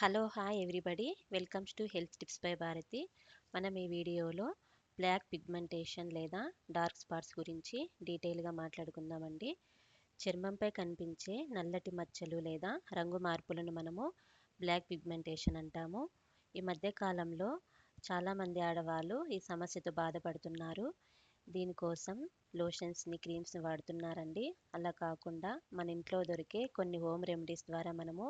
Hello hi everybody welcomes to health tips by Bharati. మనం ఈ వీడియోలో బ్లాక్ పిగ్మెంటేషన్ లేదా డార్క్ స్పాట్స్ గురించి డీటెయిల్గా మాట్లాడుకుందామండి. చర్మంపై కనిపించే నల్లటి మచ్చలు లేదా రంగు మార్పులను మనము బ్లాక్ పిగ్మెంటేషన్ అంటాము. ఈ మధ్య కాలంలో చాలామంది ఆడవాళ్ళు ఈ సమస్యతో బాధపడుతున్నారు. దీనికోసం లోషన్స్ని క్రీమ్స్ని వాడుతున్నారండి. అలా కాకుండా మన ఇంట్లో దొరికే కొన్ని హోమ్ రెమెడీస్ ద్వారా మనము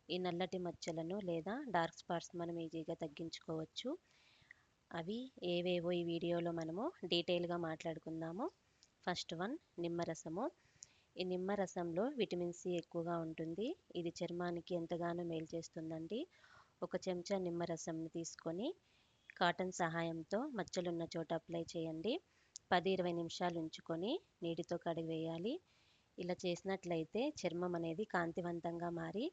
ఈ నల్లటి మచ్చలను లేదా డార్క్ స్పాట్స్ మనం ఈజీగా తగ్గించుకోవచ్చు. అవి ఏవేవో ఈ వీడియోలో మనము డీటెయిల్గా మాట్లాడుకుందాము. ఫస్ట్ వన్, నిమ్మరసము. ఈ నిమ్మరసంలో విటమిన్ సి ఎక్కువగా ఉంటుంది. ఇది చర్మానికి ఎంతగానో మేలు చేస్తుందండి. ఒక చెంచా నిమ్మరసంని తీసుకొని కాటన్ సహాయంతో మచ్చలున్న చోట అప్లై చేయండి. 10-20 నిమిషాలు ఉంచుకొని నీటితో కడిగివేయాలి. ఇలా చేసినట్లయితే చర్మం అనేది కాంతివంతంగా మారి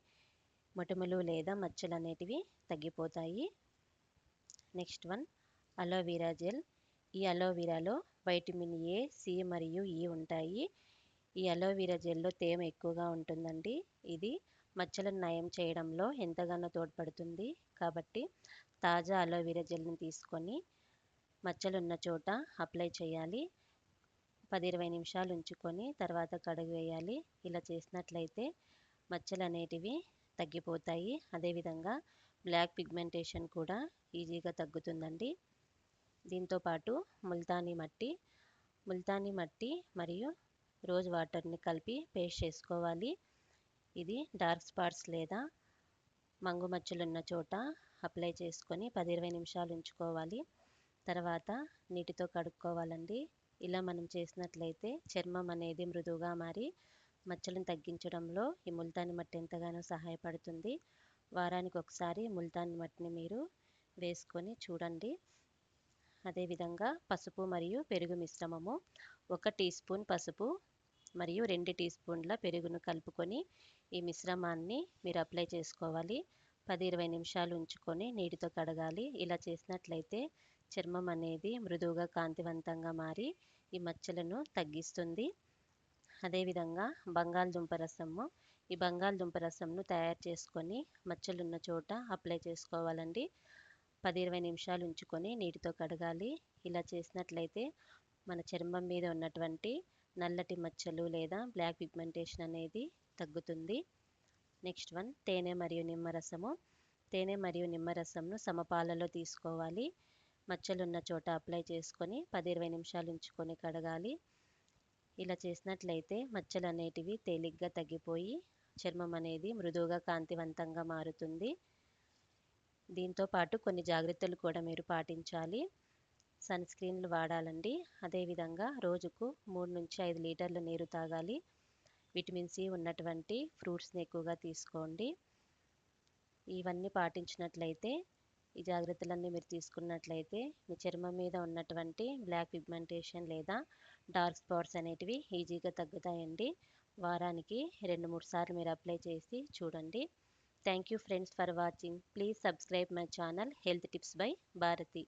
మొటిమలు లేదా మచ్చలు అనేటివి తగ్గిపోతాయి. Next one, aloe vera gel. ఈ అలోవెరాలో వైటమిన్ ఏ, సి మరియు ఈ ఉంటాయి. ఈ అలోవెరా జెల్లో తేమ ఎక్కువగా ఉంటుందండి. ఇది మచ్చలను నయం చేయడంలో ఎంతగానో తోడ్పడుతుంది. కాబట్టి తాజా అలోవెరా జెల్ని తీసుకొని మచ్చలున్న చోట అప్లై చేయాలి. 10-20 నిమిషాలు ఉంచుకొని తర్వాత కడిగివేయాలి. ఇలా చేసినట్లయితే మచ్చలు అనేటివి తగ్గిపోతాయి. అదేవిధంగా బ్లాక్ పిగ్మెంటేషన్ కూడా ఈజీగా తగ్గుతుందండి. దీంతోపాటు ముల్తానీ మట్టి మరియు రోజ్ వాటర్ని కలిపి పేస్ట్ చేసుకోవాలి. ఇది డార్క్ స్పాట్స్ లేదా మంగు మచ్చలున్న చోట అప్లై చేసుకొని 10-20 నిమిషాలు ఉంచుకోవాలి. తర్వాత నీటితో కడుక్కోవాలండి. ఇలా మనం చేసినట్లయితే చర్మం అనేది మృదువుగా మారి మచ్చలను తగ్గించడంలో ఈ ముల్తానీ మట్టి ఎంతగానో సహాయపడుతుంది. వారానికి ఒకసారి ముల్తానీ మట్టిని మీరు వేసుకొని చూడండి. అదేవిధంగా పసుపు మరియు పెరుగు మిశ్రమము. 1 టీ స్పూన్ పసుపు మరియు 2 టీ స్పూన్ల పెరుగును కలుపుకొని ఈ మిశ్రమాన్ని మీరు అప్లై చేసుకోవాలి. 10-20 నిమిషాలు ఉంచుకొని నీటితో కడగాలి. ఇలా చేసినట్లయితే చర్మం అనేది మృదువుగా కాంతివంతంగా మారి ఈ మచ్చలను తగ్గిస్తుంది. అదేవిధంగా బంగాళదుంప రసము. ఈ బంగాళదుంప రసంను తయారు చేసుకొని మచ్చలున్న చోట అప్లై చేసుకోవాలండి. 10-20 నిమిషాలు ఉంచుకొని నీటితో కడగాలి. ఇలా చేసినట్లయితే మన చర్మం మీద ఉన్నటువంటి నల్లటి మచ్చలు లేదా బ్లాక్ పిగ్మెంటేషన్ అనేది తగ్గుతుంది. నెక్స్ట్ వన్, తేనె మరియు నిమ్మరసము. తేనె మరియు నిమ్మరసంను సమపాలలో తీసుకోవాలి. మచ్చలున్న చోట అప్లై చేసుకొని 10-20 నిమిషాలు ఉంచుకొని కడగాలి. ఇలా చేసినట్లయితే మచ్చలు అనేటివి తేలిగ్గా తగ్గిపోయి చర్మం అనేది మృదువుగా కాంతివంతంగా మారుతుంది. దీంతో పాటు కొన్ని జాగ్రత్తలు కూడా మీరు పాటించాలి. సన్ స్క్రీన్లు వాడాలండి. అదేవిధంగా రోజుకు 3-5 లీటర్ల నీరు తాగాలి. విటమిన్ సి ఉన్నటువంటి ఫ్రూట్స్ని ఎక్కువగా తీసుకోండి. ఇవన్నీ పాటించినట్లయితే, ఈ జాగ్రత్తలన్నీ మీరు తీసుకున్నట్లయితే మీ చర్మం మీద ఉన్నటువంటి బ్లాక్ పిగ్మెంటేషన్ లేదా డార్క్ స్పాట్స్ అనేటివి ఈజీగా తగ్గుతాయండి. వారానికి 2-3 సార్లు మీరు అప్లై చేసి చూడండి. Thank you friends for watching. Please subscribe my channel health tips by Bharati.